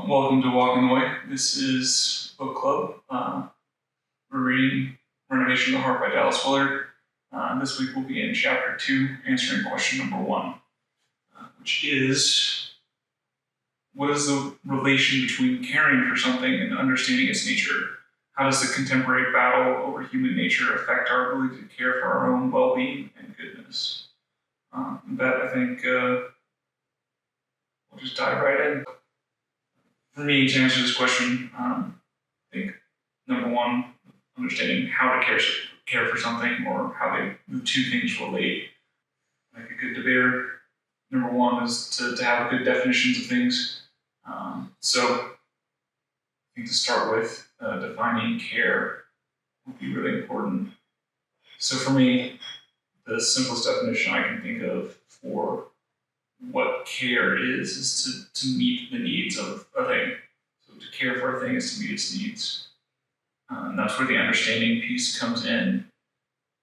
Well, welcome to Walking the Way. This is Book Club. We're reading Renovation of the Heart by Dallas Willard. This week we'll be in Chapter 2, answering question number 1, which is, what is the relation between caring for something and understanding its nature? How does the contemporary battle over human nature affect our ability to care for our own well-being and goodness? That, I think, we'll just dive right in. For me, to answer this question, I think, number 1, understanding how to care for something or how the two things relate. Like a good debater, number 1 is to have good definitions of things. So I think to start with, defining care would be really important. So for me, the simplest definition I can think of for what care is to meet the needs of a thing. So to care for a thing is to meet its needs. And that's where the understanding piece comes in,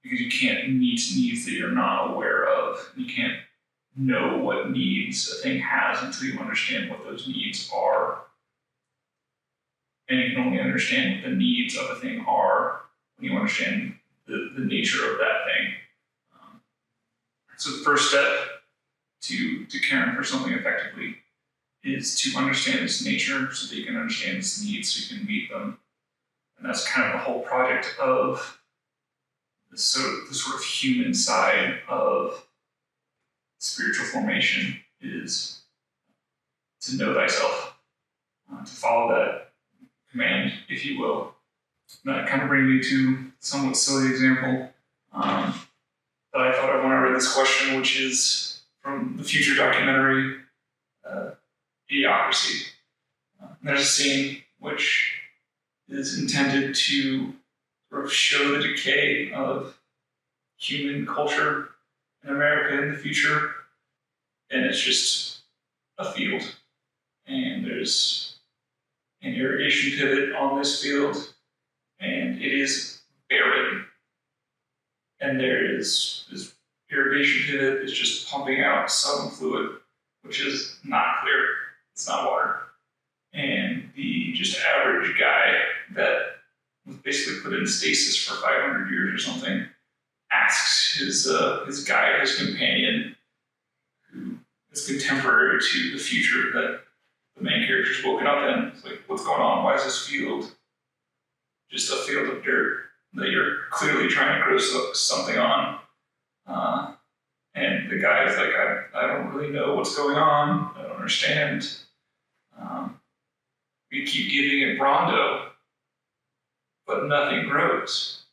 because you can't meet needs that you're not aware of. You can't know what needs a thing has until you understand what those needs are. And you can only understand what the needs of a thing are when you understand the nature of that thing. So the first step to caring for something effectively is to understand its nature so that you can understand its needs so you can meet them. And that's kind of the whole project of the sort of human side of spiritual formation, is to know thyself, to follow that command, if you will. And that kind of brings me to a somewhat silly example that I thought of when I read this question, which is from the Future documentary, Idiocracy. There's a scene which is intended to sort of show the decay of human culture in America in the future. And it's just a field. And there's an irrigation pivot on this field, and it is barren. And there is this irrigation pivot is just pumping out some fluid, which is not clear. It's not water. And the just average guy that was basically put in stasis for 500 years or something asks his guide, his companion, who is contemporary to the future that the main character's woken up in. It's like, what's going on? Why is this field just a field of dirt that you're clearly trying to grow something on? And the guy's like, I don't really know what's going on. I don't understand. We keep giving it Brondo, but nothing grows.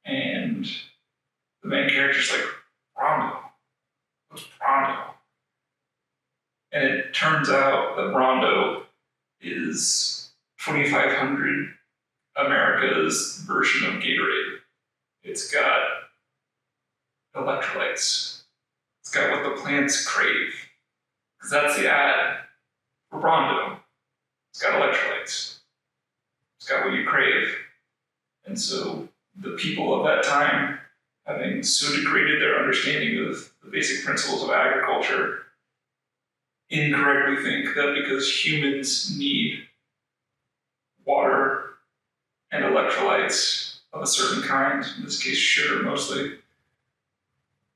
And the main character's like, Brondo? What's Brondo? And it turns out that Brondo is 2500 America's version of Gatorade. It's got electrolytes. It's got what the plants crave. Because that's the ad for Brondo. It's got electrolytes. It's got what you crave. And so the people of that time, having so degraded their understanding of the basic principles of agriculture, incorrectly think that because humans need water and electrolytes of a certain kind, in this case sugar mostly,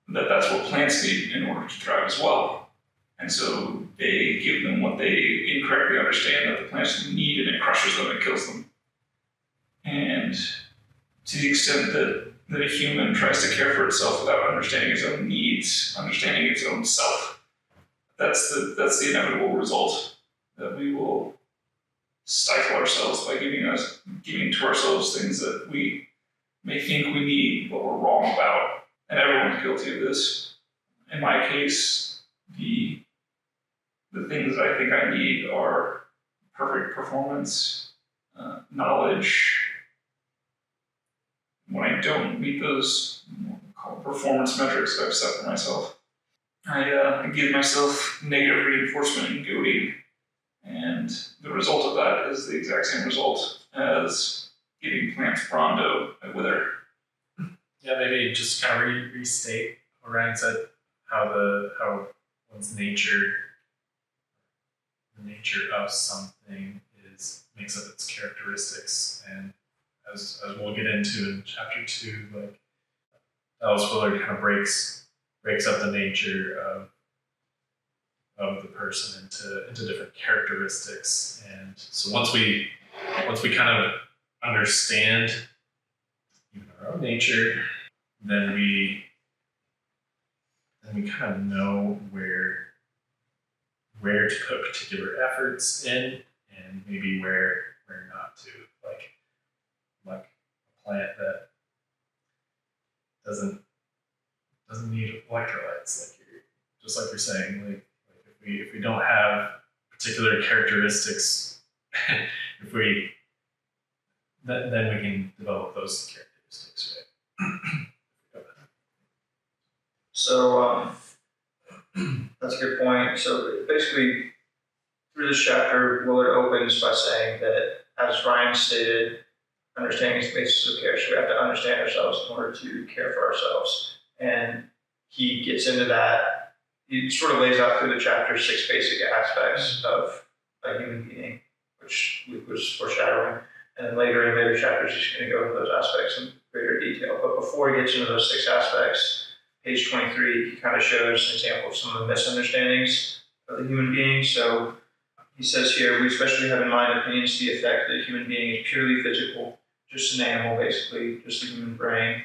that's what plants need in order to thrive as well. And so they give them what they incorrectly understand that the plants need, and it crushes them and kills them. And to the extent that a human tries to care for itself without understanding its own needs, understanding its own self, that's the inevitable result, that we will stifle ourselves by giving to ourselves things that we may think we need, but we're wrong about. And everyone's guilty of this. In my case, the things that I think I need are perfect performance, knowledge. When I don't meet those performance metrics that I've set for myself, I give myself negative reinforcement and goading. And the result of that is the exact same result as giving plants Brondo at Wither. Yeah, maybe just kind of restate what Ryan said, how one's nature nature of something makes up its characteristics, and as we'll get into in chapter 2, like Dallas Willard kind of breaks up the nature of the person into different characteristics. And so once we kind of understand even our own nature, then we kind of know where to put particular efforts in, and maybe where not to. Like a plant that doesn't need electrolytes, like you're saying, like if we don't have particular characteristics, then we can develop those characteristics, right? So that's a good point. So basically, through this chapter, Willard opens by saying that, as Ryan stated, understanding is the basis of care. So we have to understand ourselves in order to care for ourselves. And he gets into that. He sort of lays out through the chapter 6 basic aspects of a human being, which Luke was foreshadowing. And then later in later chapters, he's going to go into those aspects in greater detail. But before he gets into those 6 aspects, page 23, he kind of shows an example of some of the misunderstandings of the human being. So he says here, we especially have in mind opinions to the effect that a human being is purely physical, just an animal, basically, just a human brain.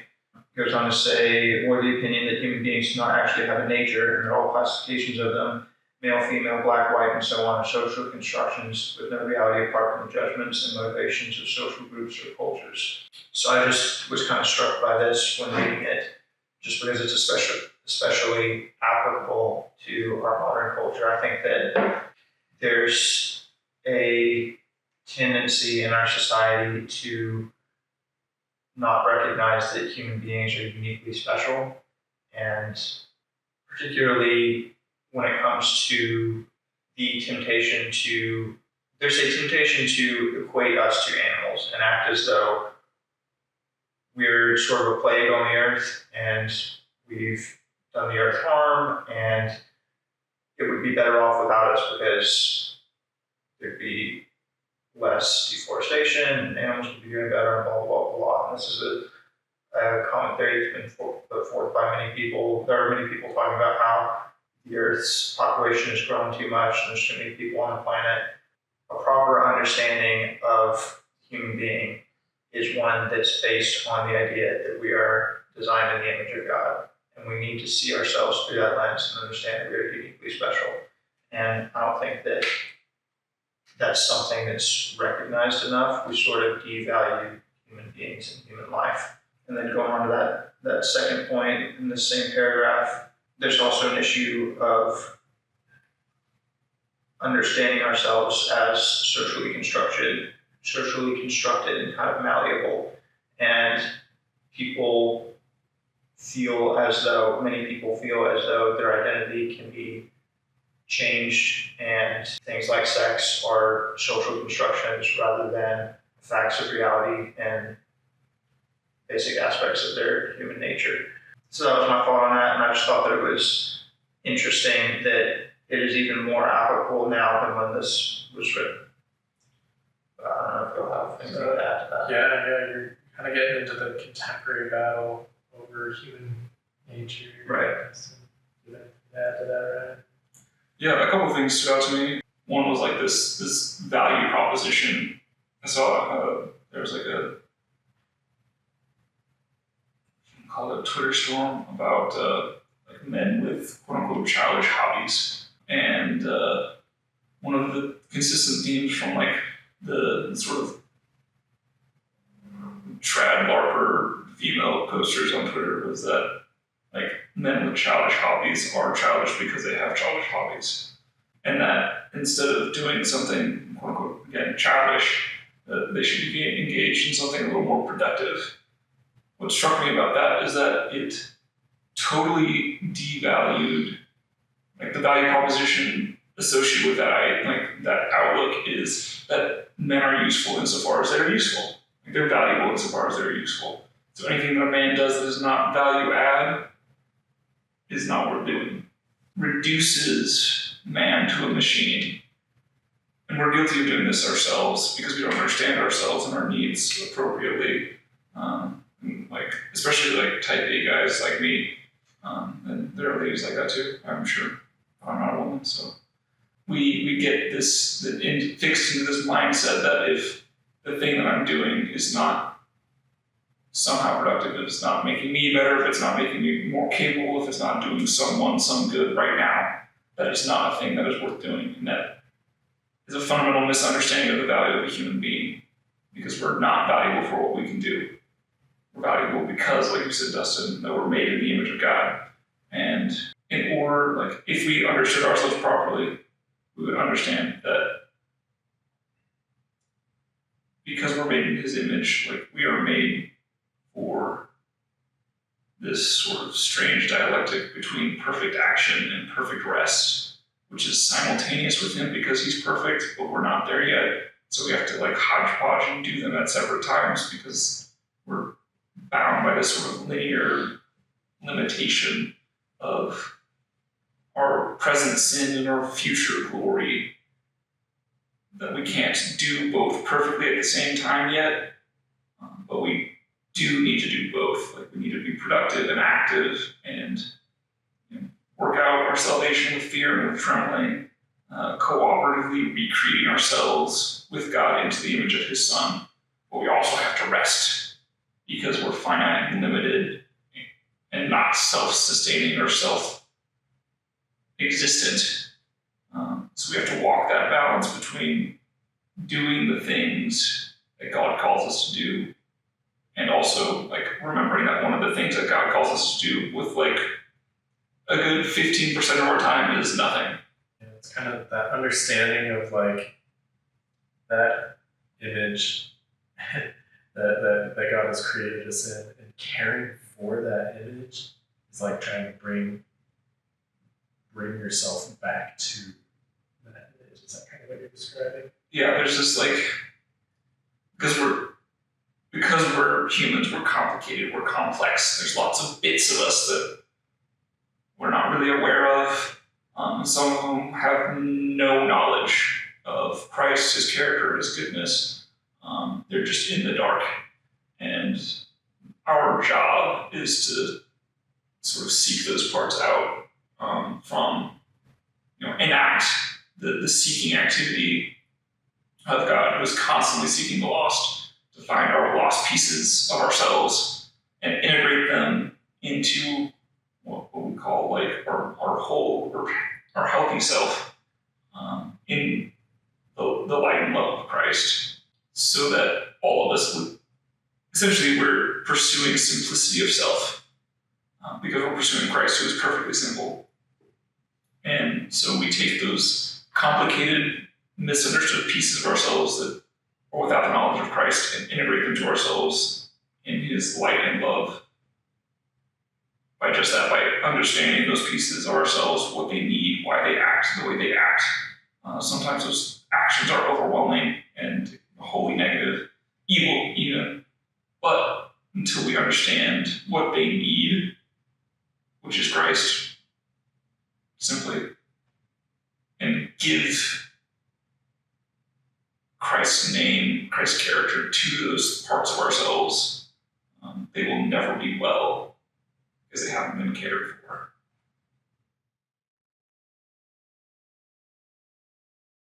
He goes on to say, or the opinion that human beings do not actually have a nature, and there are all classifications of them, male, female, black, white, and so on, are social constructions with no reality apart from the judgments and motivations of social groups or cultures. So I just was kind of struck by this when reading it, just because it's especially applicable to our modern culture. I think that there's a tendency in our society to not recognize that human beings are uniquely special, and particularly when it comes to the temptation to, there's a temptation to equate us to animals and act as though we're sort of a plague on the earth and we've done the earth harm and it would be better off without us because there'd be less deforestation and animals would be doing better and blah, blah, blah, blah. And this is a common theory that's been put forth by many people. There are many people talking about how the Earth's population has grown too much and there's too many people on the planet. A proper understanding of human being is one that's based on the idea that we are designed in the image of God. And we need to see ourselves through that lens and understand that we are uniquely special. And I don't think that that's something that's recognized enough. We sort of devalue human beings and human life. And then going on to that second point in the same paragraph, there's also an issue of understanding ourselves as socially constructed and kind of malleable. And many people feel as though their identity can be changed, and things like sex are social constructions rather than facts of reality and basic aspects of their human nature. So that was my thought on that, and I just thought that it was interesting that it is even more applicable now than when this was written. But I don't know if you'll have things like that. Yeah, you're kind of getting into the contemporary battle over human nature. Right. Did I add to that, right? Yeah, a couple of things stood out to me. One was like this value proposition. I saw there was like call it a Twitter storm about like men with quote unquote childish hobbies, and one of the consistent themes from like the sort of trad LARPer female posters on Twitter was that like men with childish hobbies are childish because they have childish hobbies, and that instead of doing something quote unquote again childish, they should be engaged in something a little more productive. What struck me about that is that it totally devalued like the value proposition associated with that. Like that outlook is that men are useful insofar as they're useful. Like they're valuable insofar as they're useful. So anything that a man does that is not value add is not worth doing. Reduces man to a machine. and we're guilty of doing this ourselves because we don't understand ourselves and our needs appropriately. Like, especially like type A guys like me, and there are ladies like that too, I'm sure. I'm not a woman, so we get this fixed into this mindset that if the thing that I'm doing is not somehow productive, if it's not making me better, if it's not making me more capable, if it's not doing someone some good right now, that is not a thing that is worth doing. And that is a fundamental misunderstanding of the value of a human being, because we're not valuable for what we can do. We're valuable because, like you said, Dustin, that we're made in the image of God. And in order, like, if we understood ourselves properly, we would understand that because we're made in His image, like, we are made for this sort of strange dialectic between perfect action and perfect rest, which is simultaneous with Him because He's perfect, but we're not there yet. So we have to like hodgepodge and do them at separate times because we're bound by this sort of linear limitation of our present sin and our future glory, that we can't do both perfectly at the same time yet, but we do need to do both. Like, we need to be productive and active and work out our salvation with fear and with trembling, cooperatively recreating ourselves with God into the image of His Son. But we also have to rest because we're finite and limited and not self-sustaining or self-existent. So we have to walk that balance between doing the things that God calls us to do, and also like remembering that one of the things that God calls us to do with like a good 15% of our time is nothing. And it's kind of that understanding of like that image that God has created us in, and caring for that image is like trying to bring yourself back to that image. Is that kind of what you're describing? Yeah, there's this like, because we're humans, we're complicated, we're complex. There's lots of bits of us that we're not really aware of. Some of them have no knowledge of Christ, His character, His goodness. They're just in the dark. And our job is to sort of seek those parts out from, enact the seeking activity of God, who is constantly seeking the lost, to find our lost pieces of ourselves and integrate them into what we call like our whole, or our healthy self, in the light and love of Christ, so that all of us would, essentially we're pursuing simplicity of self, because we're pursuing Christ, who is perfectly simple. And so we take those complicated, misunderstood pieces of ourselves that are without the knowledge of Christ and integrate them to ourselves in His light and love. By just that, by understanding those pieces of ourselves, what they need, why they act the way they act. Sometimes those actions are overwhelming and wholly negative, evil even. But until we understand what they need, which is Christ, simply, and give Christ's name, Christ's character to those parts of ourselves, they will never be well because they haven't been cared for.